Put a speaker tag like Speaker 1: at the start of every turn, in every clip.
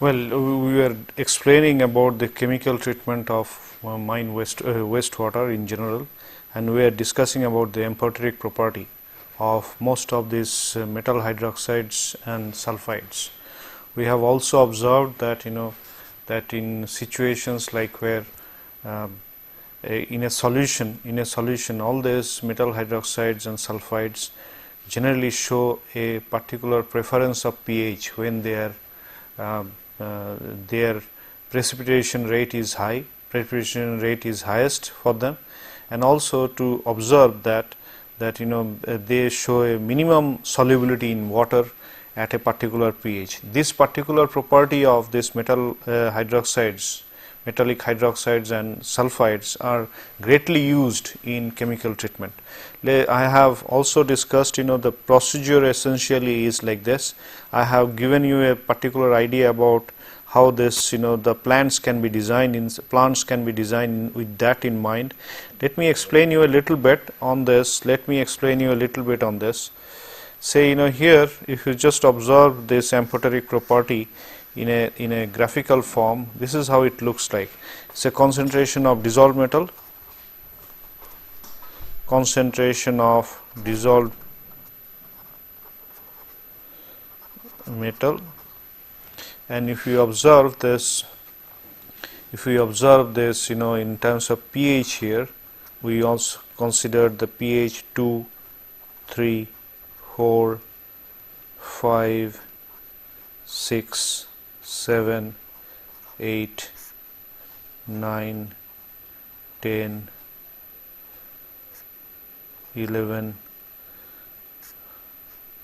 Speaker 1: Well, we were explaining about the chemical treatment of mine wastewater in general, and we are discussing about the empiric property of most of these metal hydroxides and sulfides. We have also observed that that in situations like where in a solution all these metal hydroxides and sulfides generally show a particular preference of pH when they are their precipitation rate is high, precipitation rate is highest for them, and also to observe that they show a minimum solubility in water at a particular pH. This particular property of this metallic hydroxides and sulfides are greatly used in chemical treatment. I have also discussed the procedure essentially is like this. I have given you a particular idea about how this the plants can be designed with that in mind. Let me explain you a little bit on this. Say here, if you just observe this amphoteric property in a graphical form, this is how it looks like. It's a concentration of dissolved metal, and if you observe this in terms of pH here, we also considered the pH 2, 3, 4, 5, 6, 7, 8, 9, 10, 11,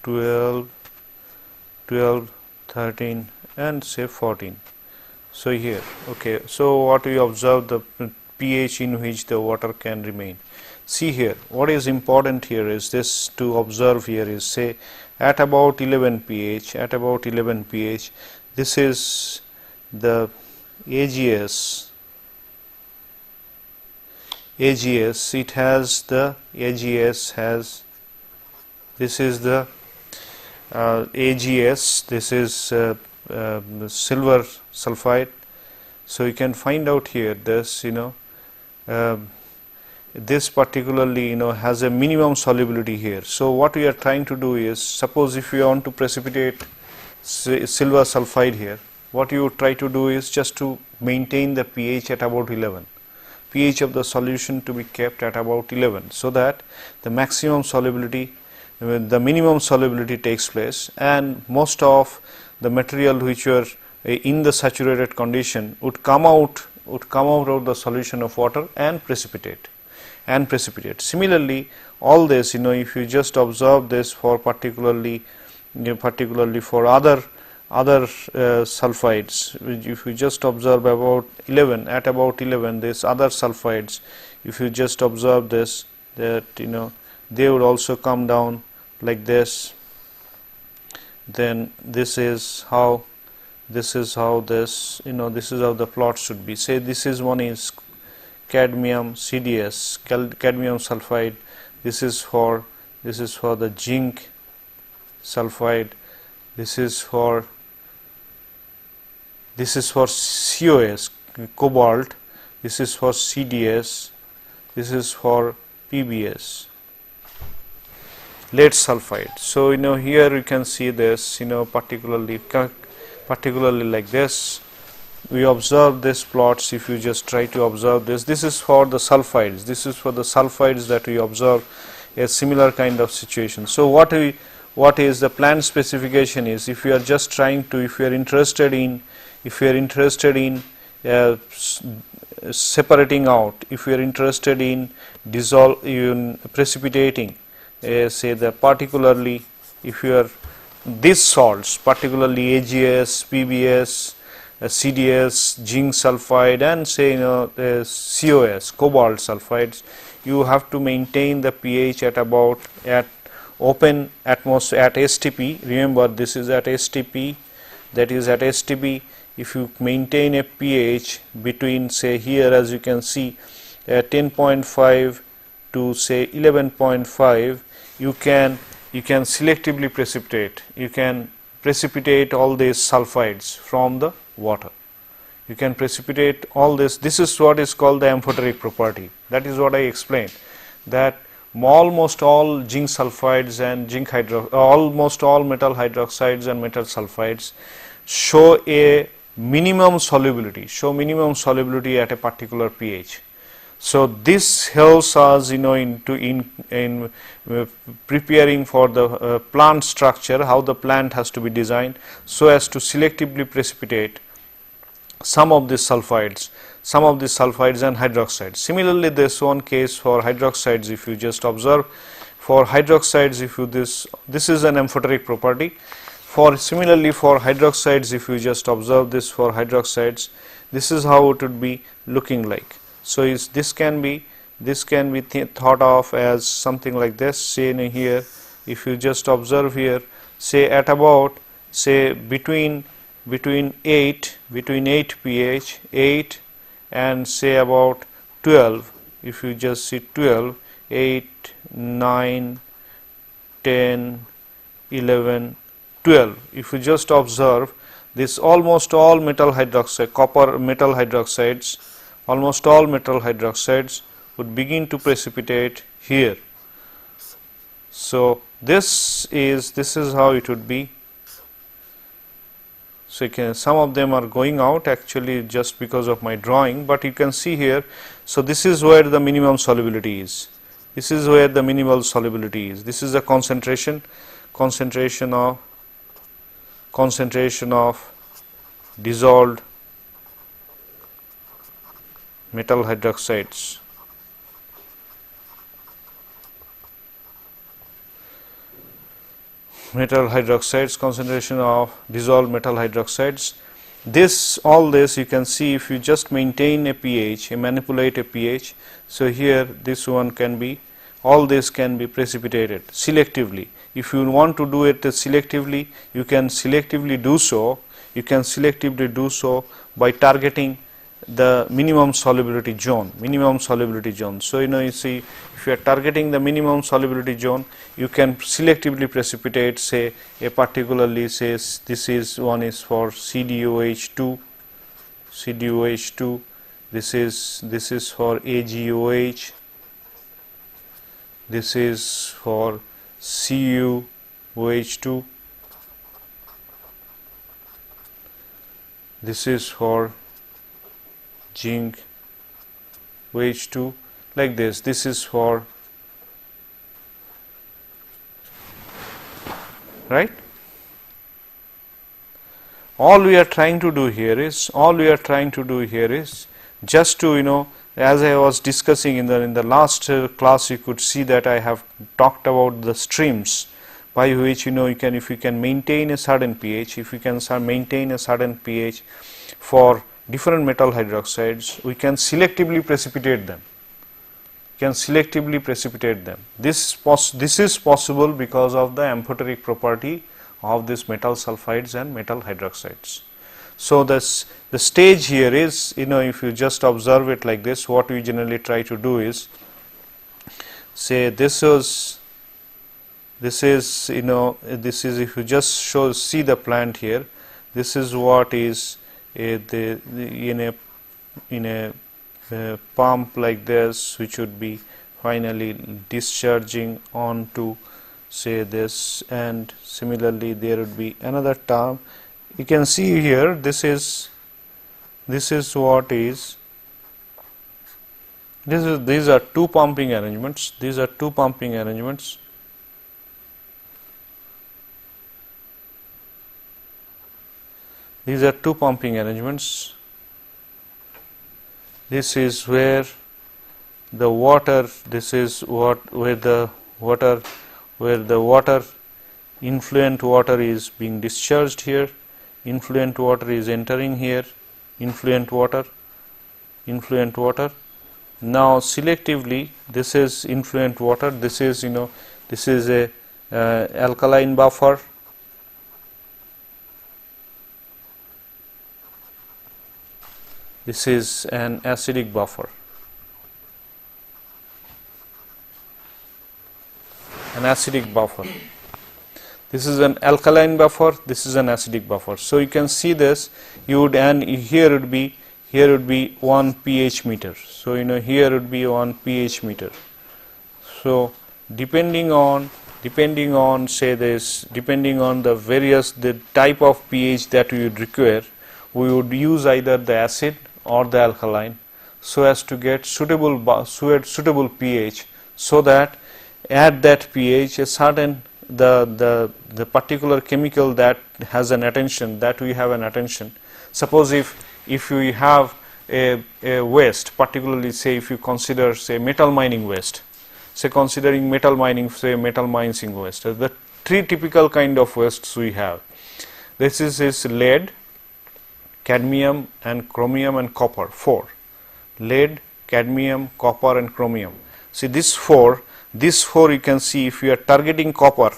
Speaker 1: 12, 13 and say 14. So here, okay, so what we observe, the pH in which the water can remain. See here, what is important here is this to observe here is, say at about 11 pH, this is the AGS, it has the this is the AGS, this is silver sulfide. So you can find out here this this particularly has a minimum solubility here. So what we are trying to do is, suppose if you want to precipitate silver sulfide here, what you try to do is just to maintain the pH at about 11, pH of the solution to be kept at about 11, so that the maximum solubility, the minimum solubility takes place, and most of the material which were in the saturated condition would come out of the solution of water and precipitate. Similarly, all this if you just observe this for particularly for other sulfides, if you just observe about 11, at about 11 these other sulfides, if you just observe this, that they would also come down like this. Then this is how this is how the plot should be. Say this is one is cadmium CDS, cadmium sulfide. This is for the zinc sulfide. This is for COS, cobalt. This is for CDS. This is for PBS, lead sulfide. So here you can see this particularly like this. We observe these plots. If you just try to observe this is for the sulfides. This is for the sulfides that we observe a similar kind of situation. So what is the plant specification is, if you are just trying to, if you are interested in separating out, if you are interested in precipitating, say the particularly if you are these salts, particularly AGS, PBS, CDS, zinc sulfide, and say COS, cobalt sulfides, you have to maintain the pH at about at open atmosphere at STP. Remember, this is at STP, that is at STP. If you maintain a pH between, say here as you can see 10.5 to say 11.5, you can selectively precipitate. You can precipitate all these sulfides from the water. You can precipitate all this. This is what is called the amphoteric property. That is what I explained, that almost all zinc sulfides and almost all metal hydroxides and metal sulfides show a minimum solubility, at a particular pH. So this helps us, in preparing for the plant structure, how the plant has to be designed so as to selectively precipitate some of these sulfides and hydroxides. Similarly, this one case for hydroxides, if you just observe, for hydroxides, this is an amphoteric property. Similarly for hydroxides, if you just observe this for hydroxides, this is how it would be looking like. So this can be thought of as something like this. Say in here, if you just observe here, say at about, say between 8 pH, 8 and say about 12, if you just see 12, 8, 9, 10, 11, 12, if you just observe this, almost all metal hydroxide, copper metal hydroxides, almost all metal hydroxides would begin to precipitate here. So this is how it would be. So some of them are going out actually just because of my drawing, but you can see here. So this is where the minimum solubility is. This is where the minimal solubility is. This is the concentration of dissolved metal hydroxides. Concentration of dissolved metal hydroxides. All this you can see if you just maintain a pH, manipulate a pH. So here this one can be, all this can be precipitated selectively. If you want to do it selectively, you can selectively do so. You can selectively do so by targeting the minimum solubility zone. So you see, if you are targeting the minimum solubility zone, you can selectively precipitate, say a particularly, say this is one is for CdOH2, this is for AgOH, this is for CuOH2, this is for zinc OH2, like this. This is for, right? All we are trying to do here is just to, as I was discussing in the last class, you could see that I have talked about the streams by which if you can maintain a certain pH, for different metal hydroxides, we can selectively precipitate them. This is possible because of the amphoteric property of these metal sulfides and metal hydroxides. So the stage here is, if you just observe it like this, what we generally try to do is, say this is if you just see the plant here, this is what is in a pump like this, which would be finally discharging onto, say this, and similarly there would be another term. You can see here, this is what is, these are two pumping arrangements. These are two pumping arrangements. This is where the water, where the water, influent water is being discharged here, influent water is entering here, influent water. Now selectively, this is influent water, this is a alkaline buffer. This is an acidic buffer. This is an alkaline buffer, this is an acidic buffer. So you can see this, you would, and here would be 1 pH meter. So here would be 1 pH meter. So depending on say this, depending on the type of pH that we would require, we would use either the acid or the alkaline so as to get suitable pH, so that at that pH a certain the particular chemical that has an attention, that we have an attention. Suppose if we have a waste, particularly say if you consider say metal mining waste, say considering metal mining, say metal mining waste, the three typical kind of wastes we have. This is lead, cadmium and chromium and copper, 4. Lead, cadmium, copper and chromium. See these four you can see, if you are targeting copper,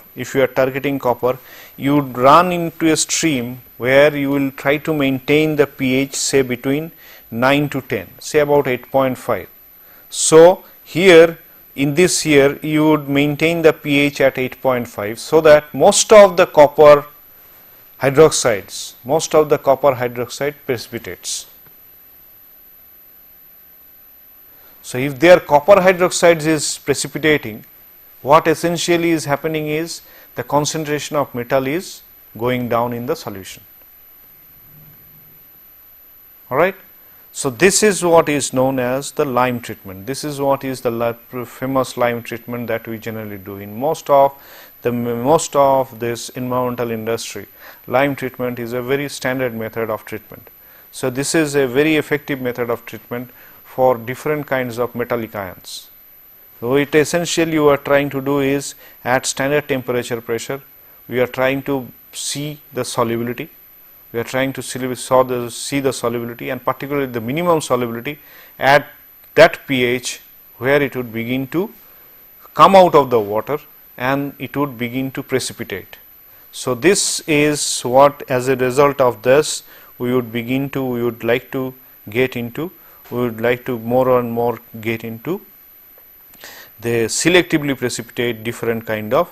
Speaker 1: you would run into a stream where you will try to maintain the pH say between 9 to 10, say about 8.5. So here in this here you would maintain the pH at 8.5, so that most of the copper hydroxides precipitates. So if their copper hydroxides is precipitating, what essentially is happening is the concentration of metal is going down in the solution. Alright. So this is what is known as the lime treatment. This is what is the famous lime treatment that we generally do in most of this environmental industry. Lime treatment is a very standard method of treatment. So this is a very effective method of treatment for different kinds of metallic ions. So it essentially you are trying to do is at standard temperature pressure, we are trying to see the solubility. We are trying to see the solubility, and particularly the minimum solubility at that pH where it would begin to come out of the water and it would begin to precipitate. So this is what, as a result of this, we would like to more and more get into they selectively precipitate different kind of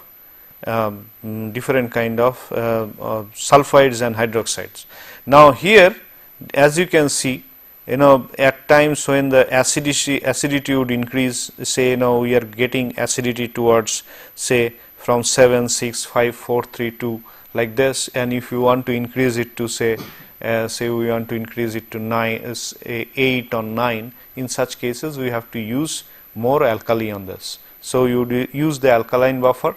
Speaker 1: sulfides and hydroxides. Now here, as you can see, at times when the acidity would increase, say we are getting acidity towards say from 7, 6, 5, 4, 3, 2 like this, and if you want to increase it to say we want to increase it to 9, 8 or 9, in such cases we have to use more alkali on this. So you use the alkaline buffer,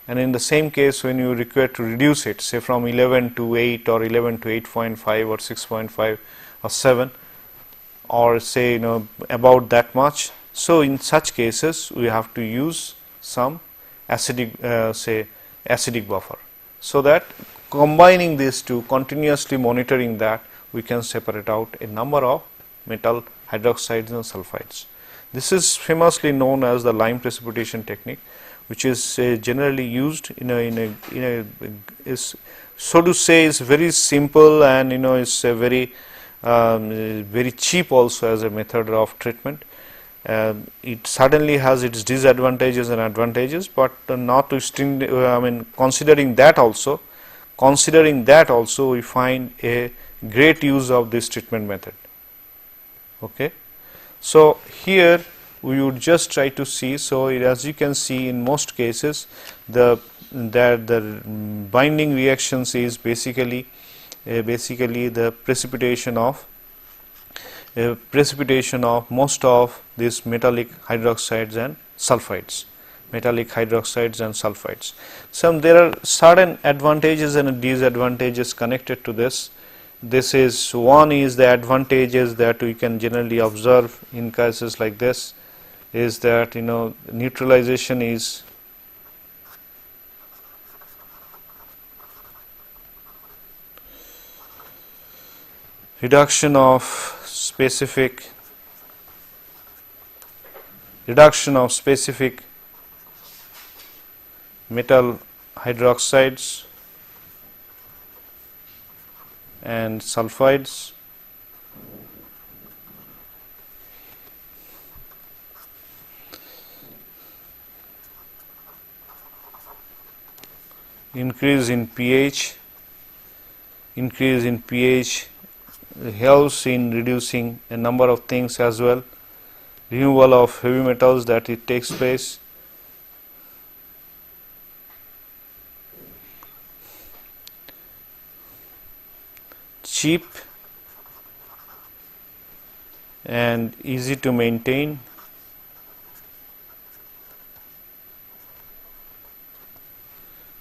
Speaker 1: and in the same case when you require to reduce it, say from 11 to 8 or 11 to 8.5 or 6.5 or 7, or say about that much. So in such cases we have to use some acidic buffer, so that combining these two, continuously monitoring that, we can separate out a number of metal hydroxides and sulfides. This is famously known as the lime precipitation technique, which is generally used is so to say is very simple, and is a very cheap also as a method of treatment. It certainly has its disadvantages and advantages, but considering that also we find a great use of this treatment method. Okay. So here we would just try to see. So as you can see, in most cases the binding reactions is basically the precipitation of most of these metallic hydroxides and sulfides. So there are certain advantages and disadvantages connected to this. This is one is the advantages that we can generally observe in cases like this, is that neutralization is reduction of specific metal hydroxides and sulfides, increase in pH helps in reducing a number of things as well, removal of heavy metals that it takes place. Cheap and easy to maintain.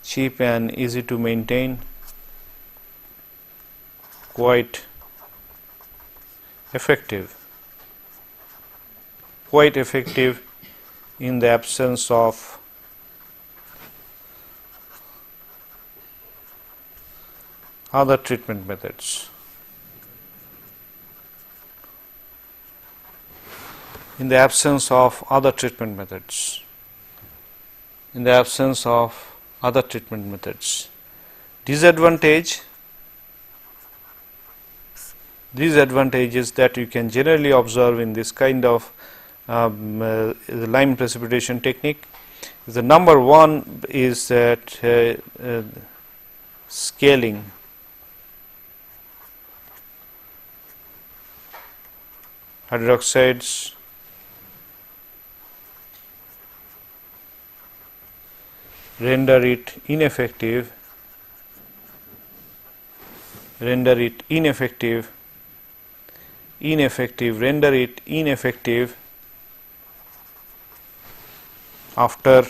Speaker 1: Cheap and easy to maintain. Quite effective. Quite effective in the absence of other treatment methods. In the absence of other treatment methods. In the absence of other treatment methods. Disadvantages that you can generally observe in this kind of lime precipitation technique. The number one is that scaling. Hydroxides render it ineffective, render it ineffective after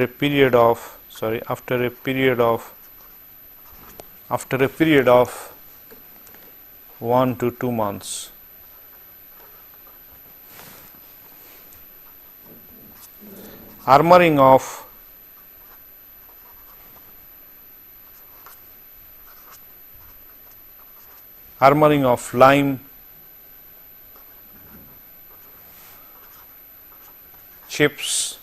Speaker 1: a period of 1 to 2 months. Armoring of lime chips,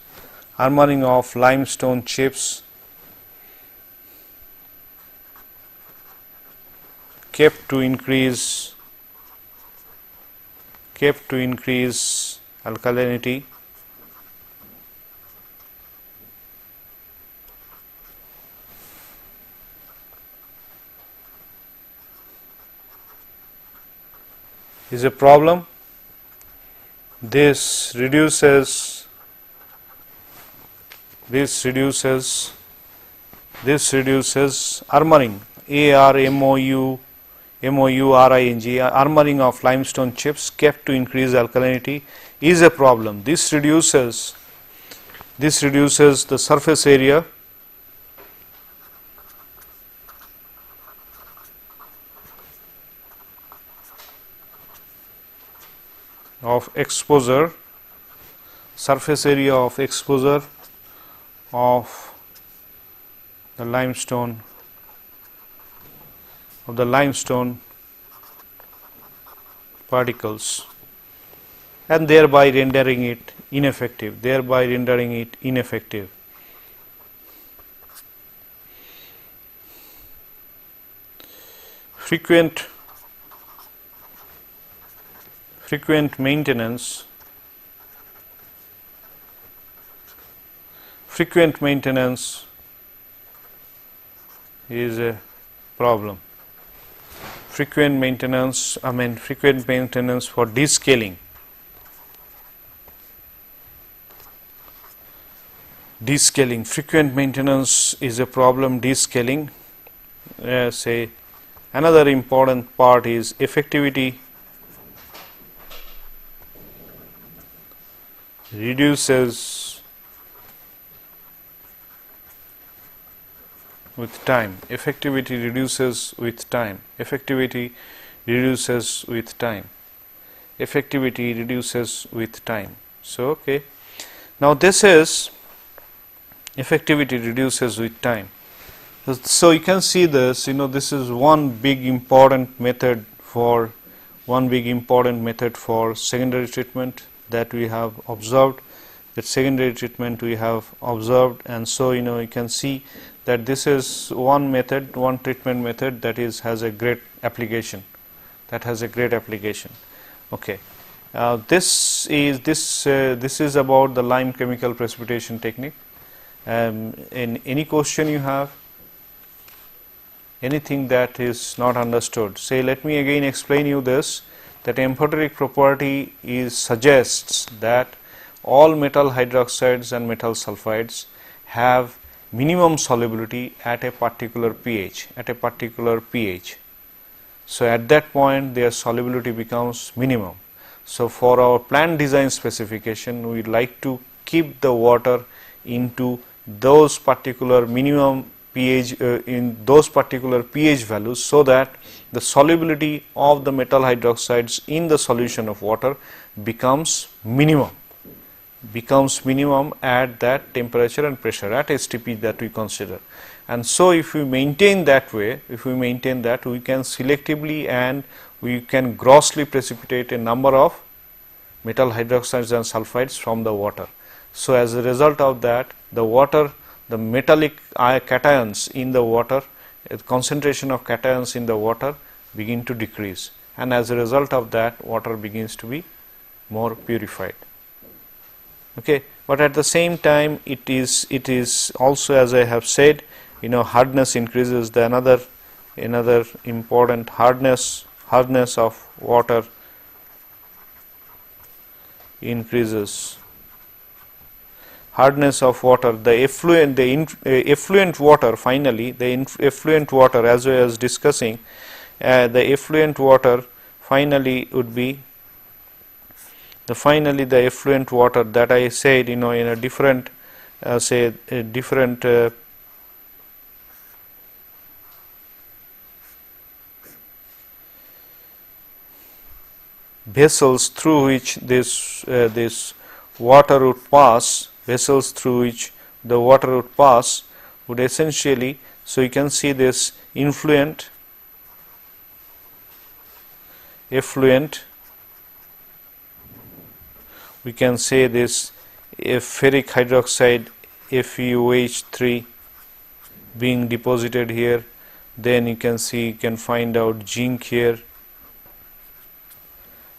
Speaker 1: armoring of limestone chips kept to increase alkalinity. Is a problem. This reduces armoring, ARMOURING, armoring of limestone chips kept to increase alkalinity is a problem. This reduces the surface area of exposure, surface area of exposure of the limestone particles, and thereby rendering it ineffective. Frequent maintenance is a problem. Frequent maintenance for descaling. Frequent maintenance is a problem. Descaling. Say another important part is effectivity. Reduces with time. Effectivity reduces with time. So, okay. Now, this is effectivity reduces with time. So, you can see this. This is one big important method for secondary treatment that we have observed. And so you can see that this is one treatment method that has a great application. Okay. This is about the lime chemical precipitation technique. In any question you have, anything that is not understood, say, let me again explain you this, that amphoteric property suggests that all metal hydroxides and metal sulfides have minimum solubility at a particular pH, So at that point their solubility becomes minimum. So for our plant design specification, we like to keep the water into those particular minimum pH in those particular pH values, so that the solubility of the metal hydroxides in the solution of water becomes minimum at that temperature and pressure, at STP that we consider. And so if we maintain that way, we can selectively and we can grossly precipitate a number of metal hydroxides and sulfides from the water. So as a result of that, the metallic cations in the water, concentration of cations in the water begin to decrease, and as a result of that, water begins to be more purified. Okay, but at the same time, it is also, as I have said, hardness increases. The another important hardness of water increases. Hardness of water, the effluent water, finally the effluent water, as I was discussing, the effluent water finally would be the effluent water that I said, in a different vessels through which this water would pass, would essentially, so you can see this effluent, we can say this ferric hydroxide FeOH3 being deposited here, then you can find out zinc here.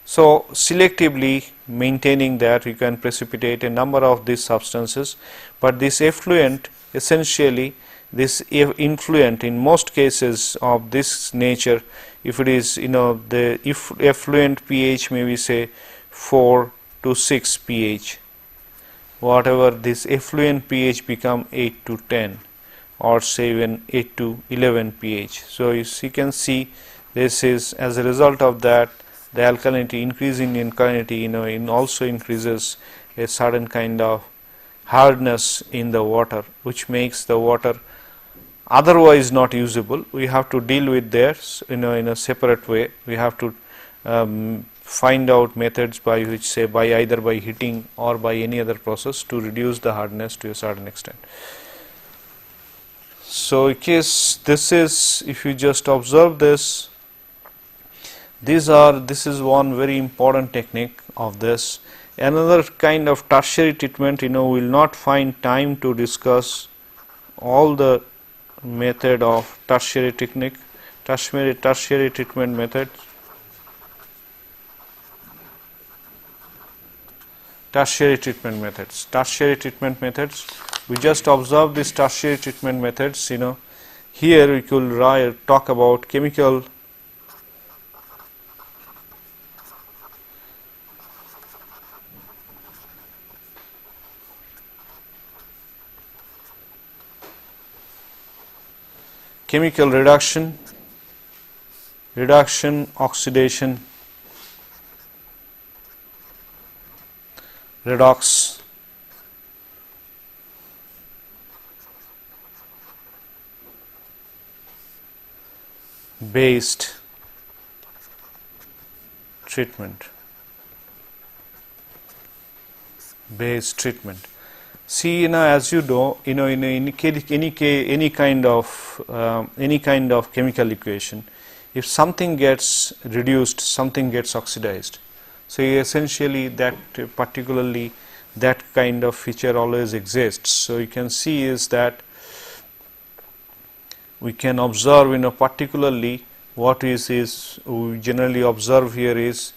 Speaker 1: So selectively maintaining that, we can precipitate a number of these substances, but this effluent, essentially this effluent in most cases of this nature, if it is the effluent pH may be say 4 to 6 pH, whatever this effluent pH become 8 to 10 or say even 8 to 11 pH. So you can see this is, as a result of that, the alkalinity, increasing in alkalinity, also increases a certain kind of hardness in the water, which makes the water otherwise not usable. We have to deal with this in a separate way. We have to find out methods by which, say, either by heating or by any other process, to reduce the hardness to a certain extent. So this is, if you just observe this, this is one very important technique of this. Another kind of tertiary treatment, we will not find time to discuss all the method of tertiary technique, tertiary treatment methods. Tertiary treatment methods. We just observe these tertiary treatment methods. Here we could talk about chemical reduction, oxidation, redox, based treatment. See, as you know, in any kind of chemical equation, if something gets reduced, something gets oxidized. So essentially, particularly that kind of feature always exists. So you can see is that we can observe, particularly what we generally observe here is,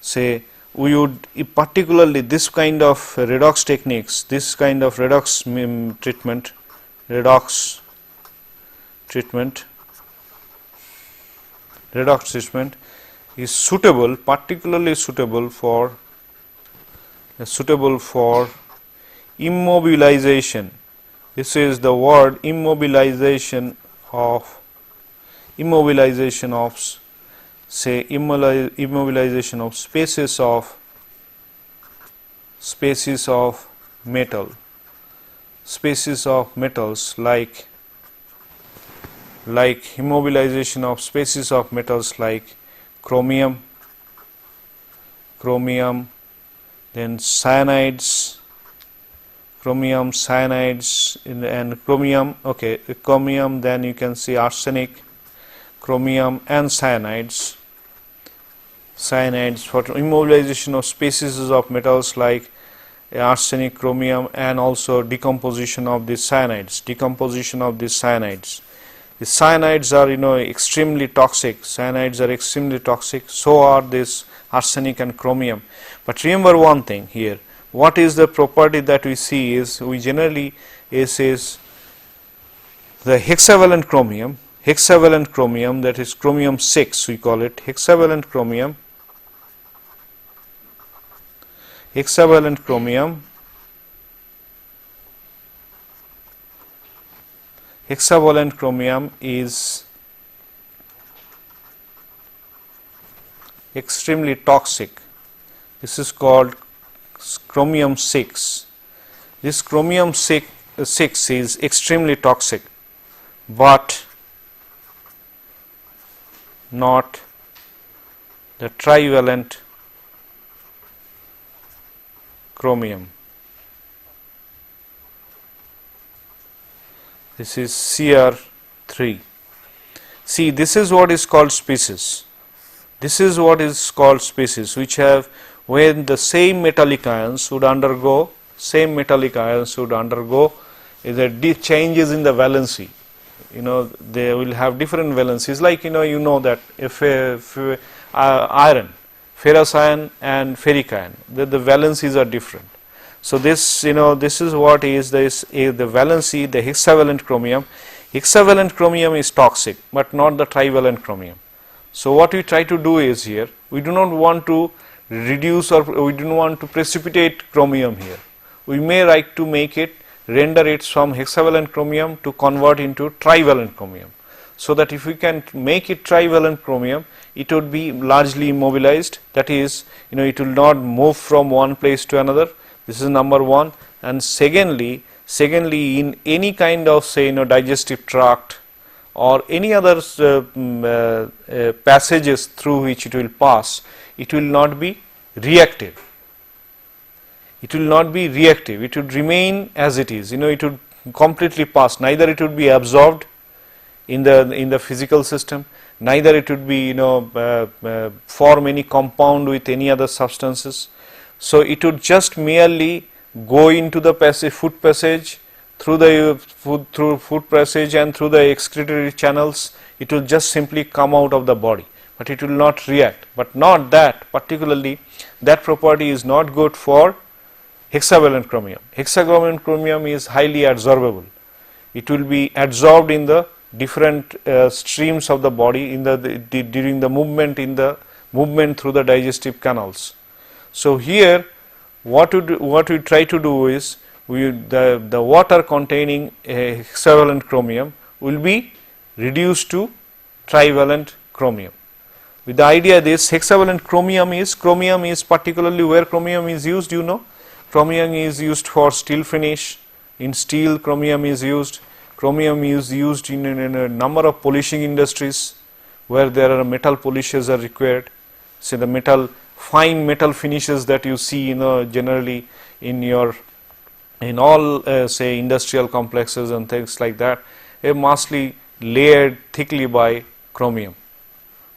Speaker 1: say, we would particularly this kind of redox techniques, this kind of redox treatment is suitable, particularly suitable for immobilization. This is the word immobilization of say immobilization of species of metals like immobilization of species of metals like chromium, then cyanides, and chromium, then you can see arsenic, chromium and cyanides for immobilization of species of metals like arsenic, chromium, and also decomposition of these cyanides. The cyanides are extremely toxic. So are this arsenic and chromium. But remember one thing here. What is the property that we see is we generally is the hexavalent chromium, that is chromium 6, we call it hexavalent chromium. Hexavalent chromium is extremely toxic. This is called chromium 6. This chromium 6 is extremely toxic, but not the trivalent chromium. This is Cr3. See, this is what is called species. Which have, when the same metallic ions would undergo either changes in the valency. They will have different valencies, like that if iron, ferrous ion and ferric ion, the valencies are different. So this is what is this the valency, the hexavalent chromium. Hexavalent chromium is toxic, but not the trivalent chromium. So what we try to do is here, we do not want to reduce or we do not want to precipitate chromium here. We may like to render it from hexavalent chromium to convert into trivalent chromium, so that if we can make it trivalent chromium, it would be largely immobilized, that is it will not move from one place to another. This is number one. And secondly, in any kind of digestive tract or any other passages through which it will pass, it will not be reactive. It would remain as it is. It would completely pass. Neither it would be absorbed in the physical system, neither it would be form any compound with any other substances. So it would just merely go into the food passage, through food passage and through the excretory channels. It will just simply come out of the body, but it will not react. But not that, particularly that property is not good for hexavalent chromium. Hexavalent chromium is highly adsorbable. It will be absorbed in the different streams of the body during the movement through the digestive canals. So here what we try to do is the water containing hexavalent chromium will be reduced to trivalent chromium. With the idea this hexavalent chromium is particularly where chromium is used. Chromium is used for steel finish. In steel, chromium is used. Chromium is used in a number of polishing industries where there are metal polishes are required. Say the fine metal finishes that you see generally in all say industrial complexes and things like that, are mostly layered thickly by chromium.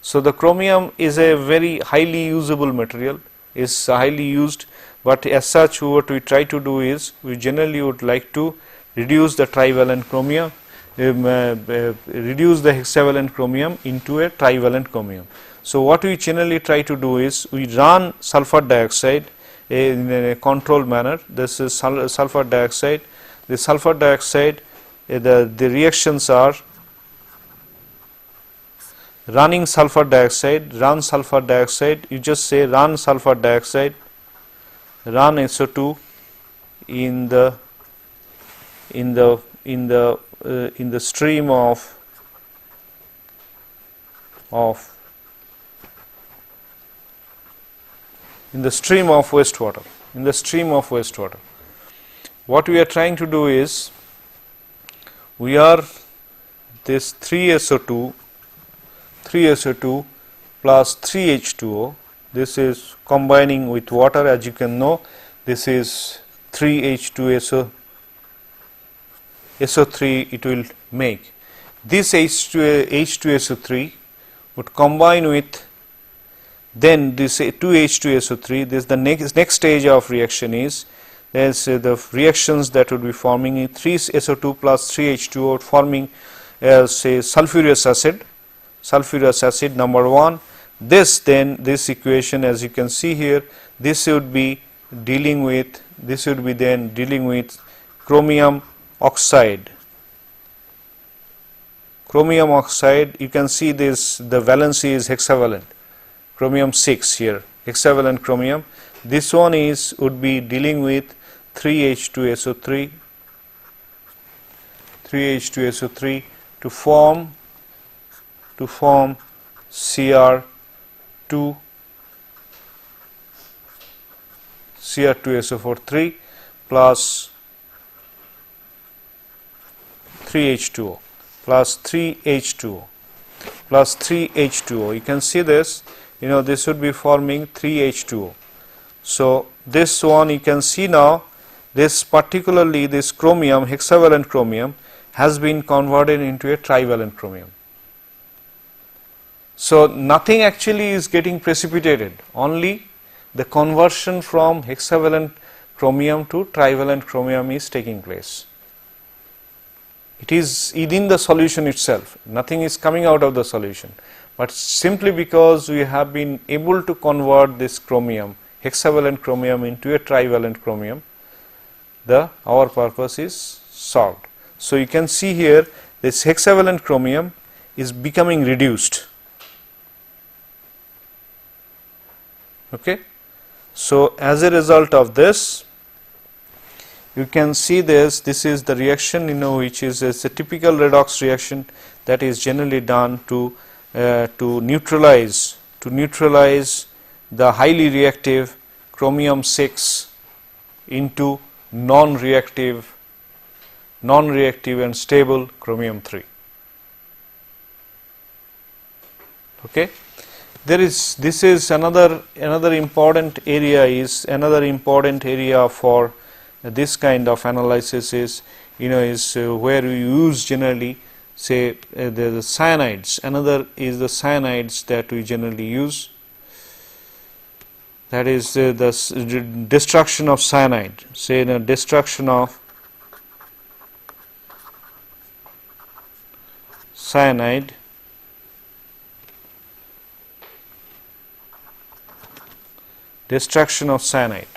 Speaker 1: So the chromium is a very highly usable material, is highly used, but as such what we try to do is we generally would like to reduce the trivalent chromium, reduce the hexavalent chromium into a trivalent chromium. So what we generally try to do is we run sulfur dioxide in a controlled manner. This is sulfur dioxide. The sulfur dioxide, the reactions are running sulfur dioxide, run sulfur dioxide. You just say run sulfur dioxide, run SO2 in the stream of wastewater. In the stream of wastewater, what we are trying to do is we are this 3SO2 plus 3H2O. This is combining with water. As you can know, this is 3H2SO3 it will make. This H2SO3 would combine with then this 2H2SO3. This the next stage of reaction is there's the reactions that would be forming 3SO2 plus 3H2O forming say sulfurous acid number 1. This equation, as you can see here, this would be dealing with chromium oxide. Chromium oxide, you can see this, the valency is hexavalent, chromium 6 here, hexavalent chromium. This one would be dealing with 3H2SO3 to form Cr2SO4 plus 3H2O plus 3H2O. You can see this, this would be forming 3H2O. So this one you can see now, this particularly this chromium, hexavalent chromium, has been converted into a trivalent chromium. So nothing actually is getting precipitated, only the conversion from hexavalent chromium to trivalent chromium is taking place. It is within the solution itself, nothing is coming out of the solution, but simply because we have been able to convert this chromium, hexavalent chromium, into a trivalent chromium, our purpose is solved. So you can see here this hexavalent chromium is becoming reduced. Okay. So as a result of this, you can see this is the reaction, which is a typical redox reaction that is generally done to neutralize the highly reactive chromium 6 into non-reactive and stable chromium 3. Okay. This is another important area for this kind of analysis is where we use generally say the cyanides. Another is the cyanides that we generally use, that is the destruction of cyanide, say the destruction of cyanide. Destruction of cyanide.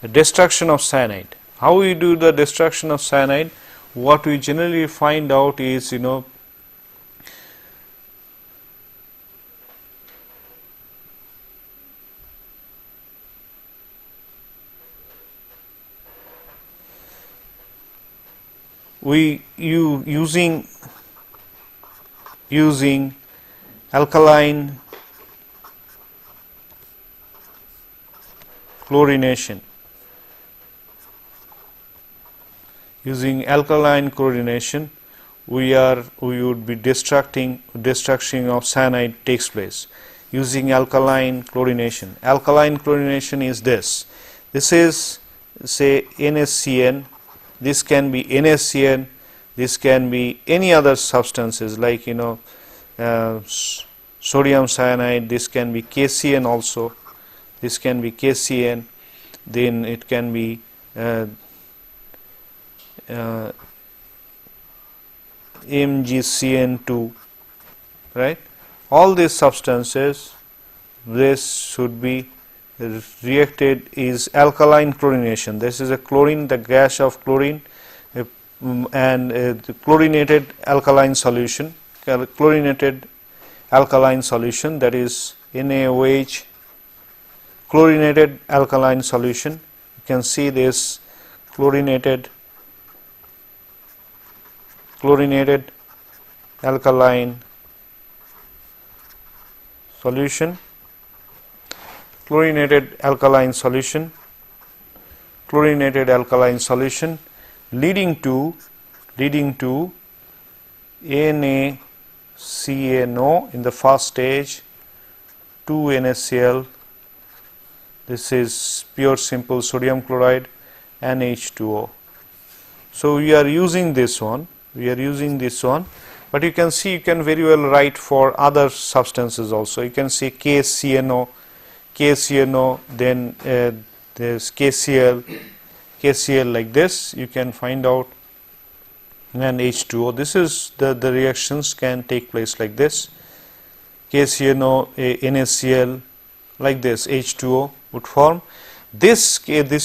Speaker 1: The destruction of cyanide. How we do the destruction of cyanide? What we generally find out is, using alkaline chlorination. Using alkaline chlorination, we would be destruction of cyanide takes place using alkaline chlorination. Alkaline chlorination is this. This is say NaCN. This can be NaCN. This can be any other substances like sodium cyanide. This can be KCN also. This can be KCN, then it can be MgCN2, right. All these substances, this should be reacted is alkaline chlorination. This is a chlorine, the gas of chlorine, and the chlorinated alkaline solution, chlorinated alkaline solution, that is NaOH, chlorinated alkaline solution. You can see this chlorinated alkaline solution, chlorinated alkaline solution, chlorinated alkaline solution, leading to NaCNO in the first stage, 2 NaCl. This is pure simple sodium chloride and H2O. So we are using this one. But you can see, you can very well write for other substances also. You can say KCNO, then there's KCl like this. You can find out, and H2O. This is the reactions can take place like this. KCNO, NaCl, like this. H2O would form. This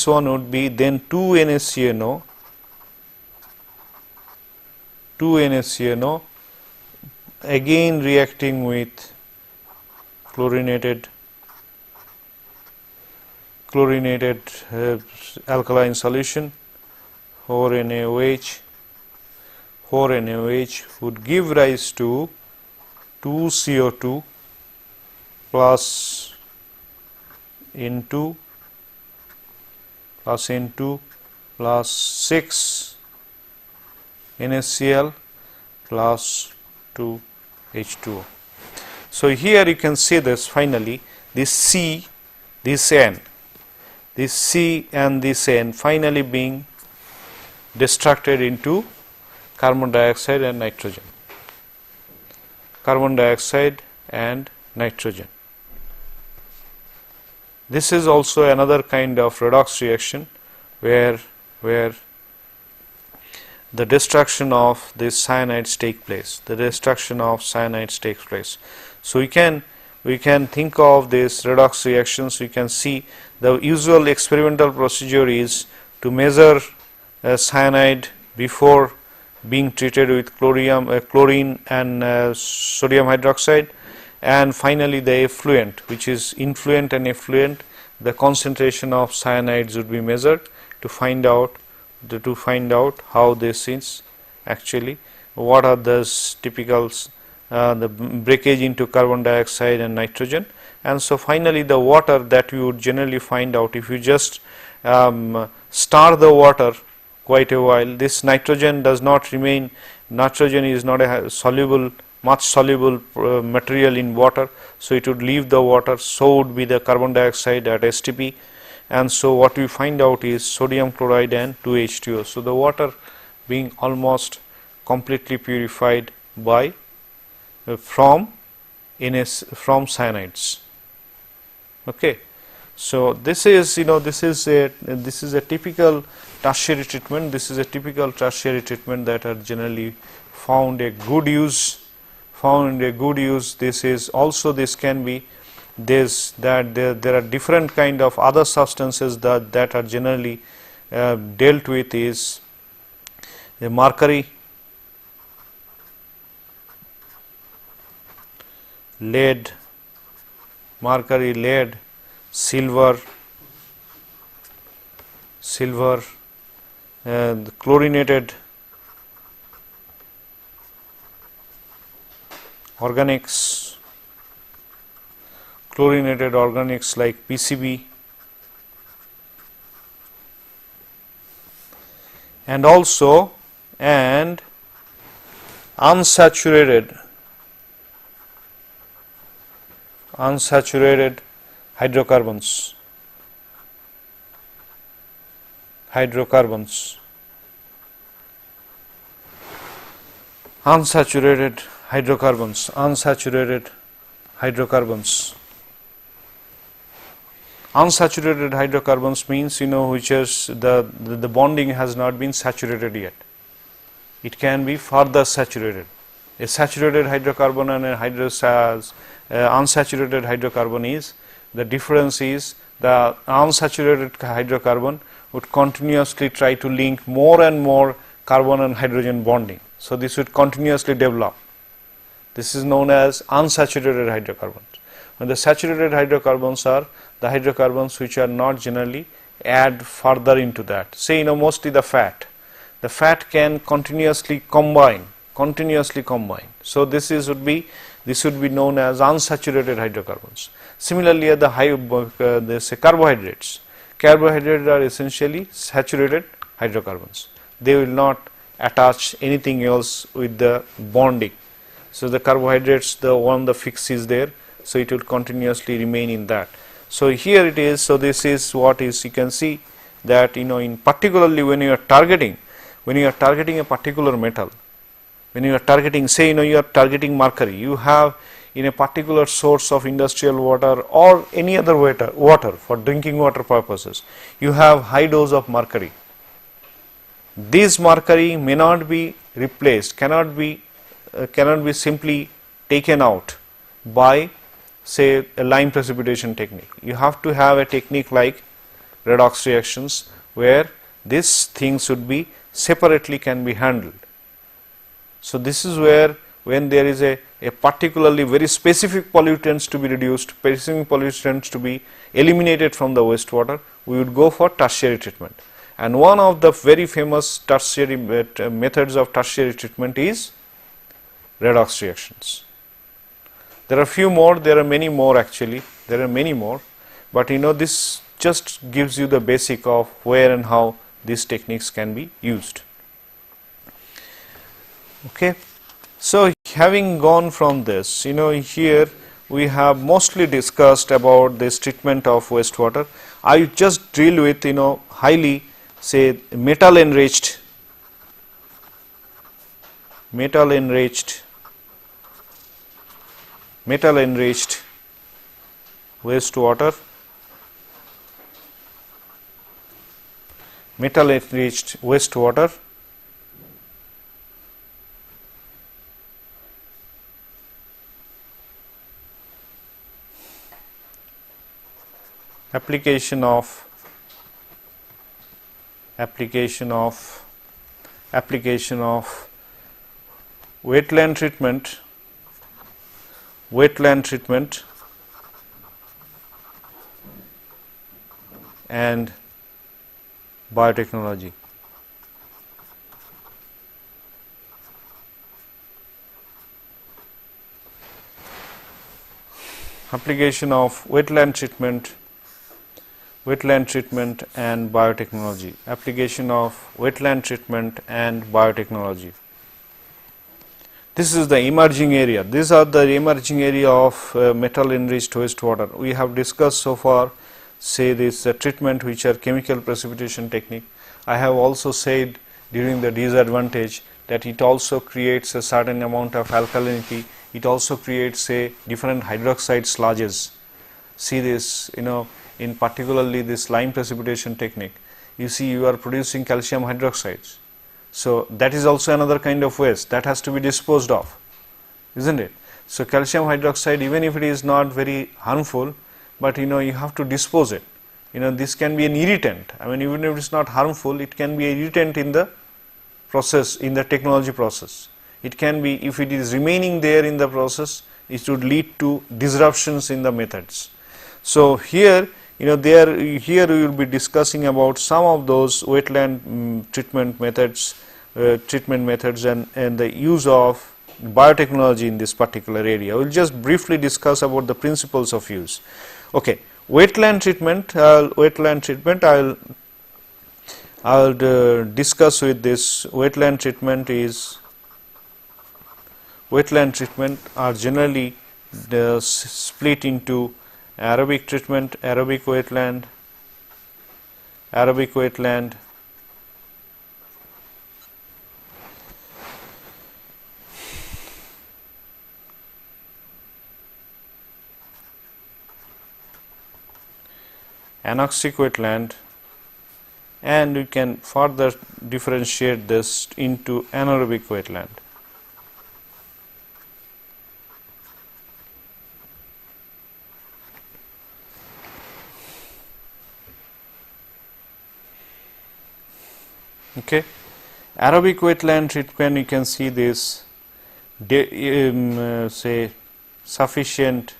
Speaker 1: one would be then 2 NaCNO. 2 NaCNO, again reacting with chlorinated alkaline solution, 4 NaOH. 4 NaOH would give rise to 2 CO2 plus N2 plus 6 NaCl plus 2 H2O. So here you can see this finally, this C, this N, this C and this N finally being destructed into carbon dioxide and nitrogen. Carbon dioxide and nitrogen. This is also another kind of redox reaction where the destruction of these cyanides take place. So we can think of these redox reactions. We can see the usual experimental procedure is to measure cyanide before being treated with chlorine and sodium hydroxide, and finally the effluent, which is influent and effluent, the concentration of cyanides would be measured to find out how this is actually, what are those typicals, the breakage into carbon dioxide and nitrogen. And so finally the water that you would generally find out if you just stir the water quite a while, this nitrogen does not remain, nitrogen is not a much soluble material in water, so it would leave the water, so would be the carbon dioxide at STP. And so what we find out is sodium chloride and 2H2O. So the water being almost completely purified by from cyanides. Okay, so this is this is a typical tertiary treatment. This is a typical tertiary treatment that are generally found a good use. This is also, this can be this, that there are different kind of other substances that are generally dealt with is the mercury, lead, silver, the chlorinated organics, like PCB, and also unsaturated hydrocarbons. Unsaturated hydrocarbons means which is the bonding has not been saturated yet. it can be further saturated. A saturated hydrocarbon and a unsaturated hydrocarbon is, the difference is the unsaturated hydrocarbon would continuously try to link more and more carbon and hydrogen bonding. So, this would continuously develop. This is known as unsaturated hydrocarbons. When the saturated hydrocarbons are the hydrocarbons which are not generally add further into that. Say, mostly the fat. The fat can continuously combine. So, this would be known as unsaturated hydrocarbons. Similarly, the carbohydrates. Carbohydrates are essentially saturated hydrocarbons. They will not attach anything else with the bonding. So, the carbohydrates, the fix is there. So, it will continuously remain in that. So, here it is. So, this is what is, you can see that in particularly when you are targeting a particular metal, when you are targeting, say you are targeting mercury, you have in a particular source of industrial water or any other water for drinking water purposes, you have high dose of mercury. This mercury may not be replaced, cannot be simply taken out by, say, a lime precipitation technique. You have to have a technique like redox reactions, where these things should be separately can be handled. So, this is where when there is a particularly very specific pollutants to be reduced, specific pollutants to be eliminated from the wastewater, we would go for tertiary treatment. And one of the very famous tertiary methods of tertiary treatment is redox reactions. There are few more, there are many more actually, there are many more, but this just gives you the basic of where and how these techniques can be used. Okay. So, having gone from this, here we have mostly discussed about this treatment of wastewater. I just deal with highly, say, metal enriched wastewater, application of wetland treatment and biotechnology. Application of wetland treatment and biotechnology. Application of wetland treatment and biotechnology. This is the emerging area. These are the emerging area of metal enriched wastewater. We have discussed so far, say, this treatment which are chemical precipitation technique. I have also said during the disadvantage that it also creates a certain amount of alkalinity. It also creates, say, different hydroxide sludges. See this, in particularly this lime precipitation technique, you see you are producing calcium hydroxides. So, that is also another kind of waste that has to be disposed of, isn't it? So, calcium hydroxide, even if it is not very harmful, but you have to dispose it. This can be an irritant. I mean, even if it is not harmful, it can be an irritant in the process, in the technology process. It can be, if it is remaining there in the process, it would lead to disruptions in the methods. So, here here we will be discussing about some of those wetland treatment methods and the use of biotechnology in this particular area. We will just briefly discuss about the principles of use. Okay, wetland treatment. I will discuss with this. Wetland treatment are generally split into aerobic treatment, aerobic wetland, anoxic wetland and we can further differentiate this into anaerobic wetland. Okay. Aerobic wetland treatment, you can see this say sufficient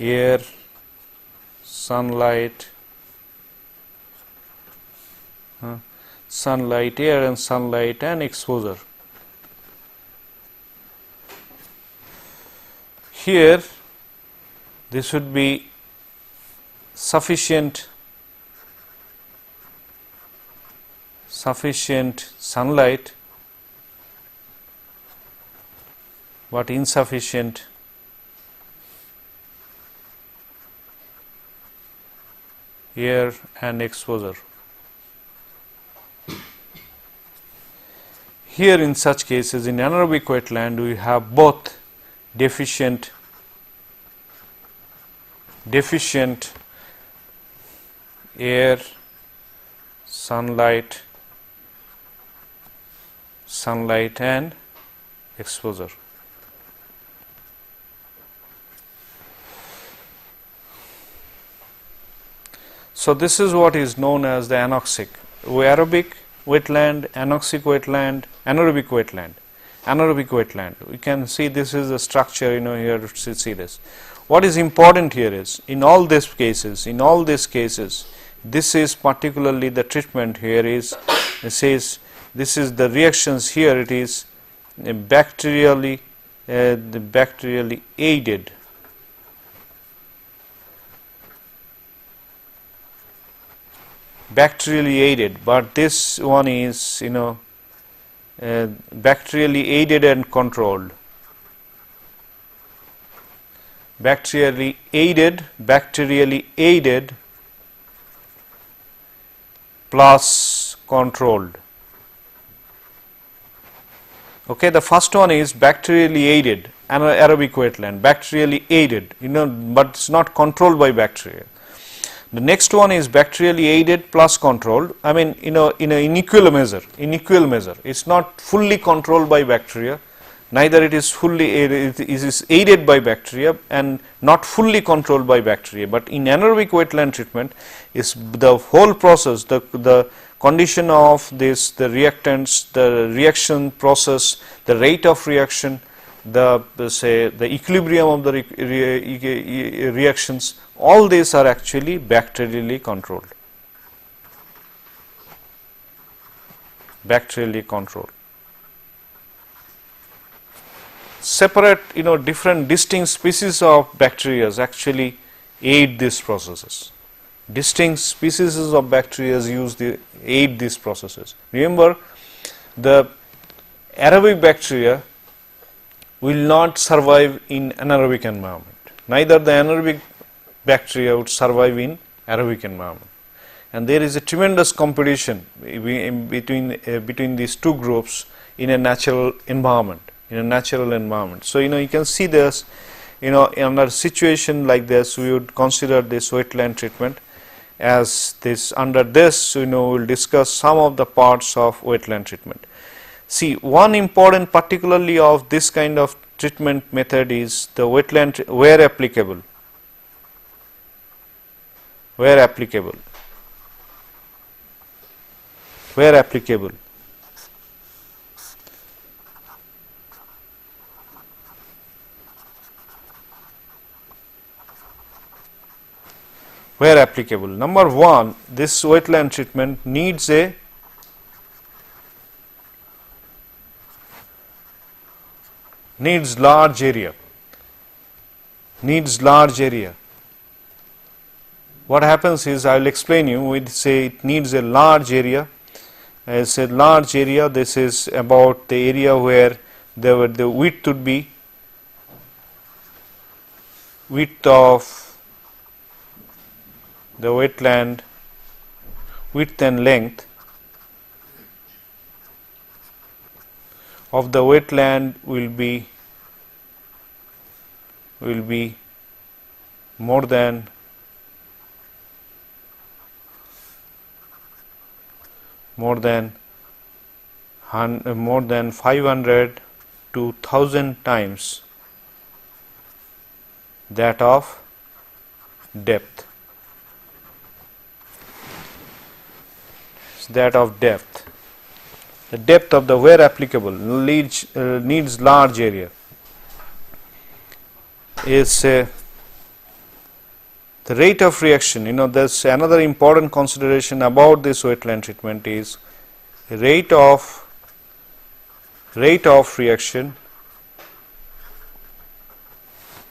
Speaker 1: air, sunlight, air and sunlight and exposure. Here this would be sufficient sunlight, but insufficient air and exposure. Here in such cases, in anaerobic wetland, we have both deficient air, sunlight and exposure. So this is what is known as the anoxic aerobic wetland, anoxic wetland, anaerobic wetland. We can see this is the structure, here to see this. What is important here is, in all these cases, this is particularly the treatment here is, it says this is the reactions here, it is bacterially aided. But this one is bacterially aided and controlled. Bacterially aided plus controlled. Okay, the first one is bacterially aided, anaerobic wetland, bacterially aided, but it's not controlled by bacteria. The next one is bacterially aided plus controlled. I mean, in an equal measure. It's not fully controlled by bacteria, neither it is fully aided, it is aided by bacteria and not fully controlled by bacteria. But in anaerobic wetland treatment, is the whole process, the condition of this, the reactants, the reaction process, the rate of reaction, the equilibrium of the reactions, all these are actually bacterially controlled. Separate, different distinct species of bacteria actually aid these processes. Distinct species of bacteria aid these processes. Remember, the aerobic bacteria will not survive in anaerobic environment. Neither the anaerobic bacteria would survive in aerobic environment. And there is a tremendous competition between these two groups in a natural environment. So you can see this, in a situation like this, we would consider this wetland treatment as this. Under this, we will discuss some of the parts of wetland treatment. See, one important particularly of this kind of treatment method is the wetland where applicable. Where applicable. Number one, this wetland treatment needs large area. What happens is, I will explain you. We say it needs a large area. As a large area, this is about the area where the width would be width of the wetland, width and length of the wetland will be will be more than 500 to 1000 times that of depth. The depth of the where applicable needs large area is the rate of reaction. There's another important consideration about this wetland treatment is rate of reaction.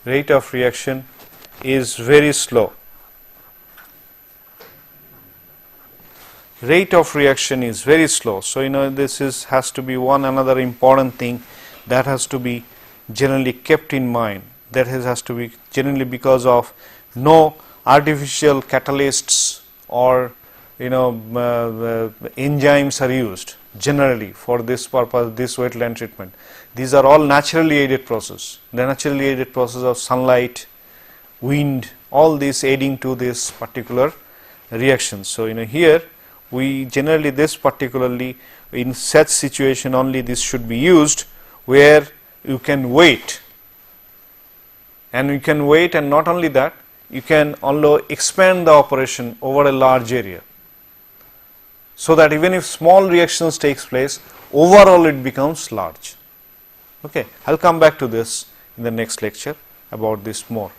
Speaker 1: Rate of reaction is very slow. Rate of reaction is very slow. So this has to be one another important thing that has to be generally kept in mind. That has to be generally because of no artificial catalysts or enzymes are used generally for this purpose, this wetland treatment. These are all naturally aided process. The naturally aided process of sunlight, wind, all this aiding to this particular reaction. So here we generally this particularly in such situation only this should be used where you can wait, and you can wait, and not only that, you can also expand the operation over a large area, so that even if small reactions takes place, overall it becomes large. Okay, I'll come back to this in the next lecture about this more.